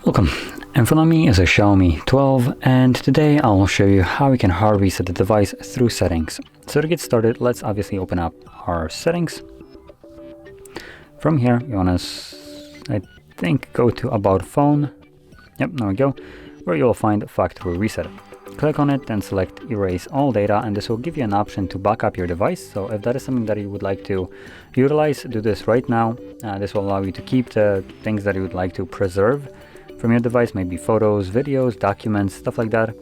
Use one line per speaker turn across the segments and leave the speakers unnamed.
Welcome. In front of me is a Xiaomi 12, and today I'll show you how we can hard reset the device through settings. So to get started, let's obviously open up our settings. From here, you want to, I think, go to About Phone. Yep, there we go, where you'll find Factory Reset. Click on it, then select Erase All Data, and this will give you an option to back up your device. So if that is something that you would like to utilize, do this right now. This will allow you to keep the things that you would like to preserve from your device, maybe photos, videos, documents, stuff like that.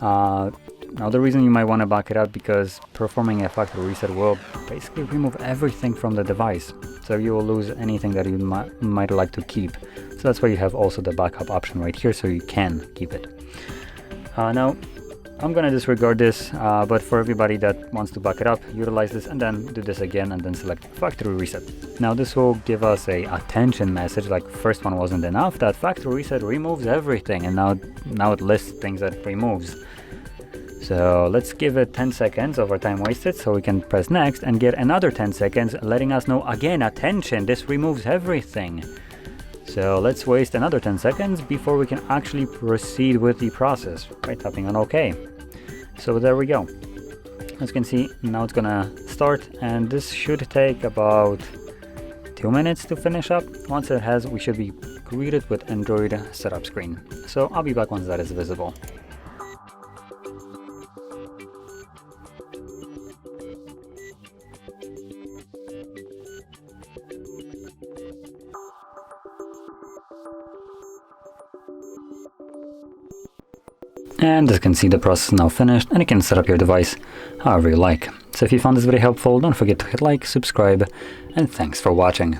Now the reason you might want to back it up, because performing a factory reset will basically remove everything from the device, so you will lose anything that you might like to keep. So that's why you have also the backup option right here, so you can keep it. Now I'm gonna disregard this, but for everybody that wants to back it up, utilize this and then do this again and then select factory reset. Now this will give us a attention message, like first one wasn't enough, that factory reset removes everything, and now it lists things that it removes. So let's give it 10 seconds of our time wasted, so we can press next and get another 10 seconds letting us know again, attention, this removes everything. So let's waste another 10 seconds before we can actually proceed with the process by tapping on OK. So there we go. As you can see, now it's gonna start, and this should take about 2 minutes to finish up. Once it has, we should be greeted with Android setup screen. So I'll be back once that is visible. And as you can see, the process is now finished, and you can set up your device however you like. So if you found this video helpful, don't forget to hit like, subscribe, and thanks for watching.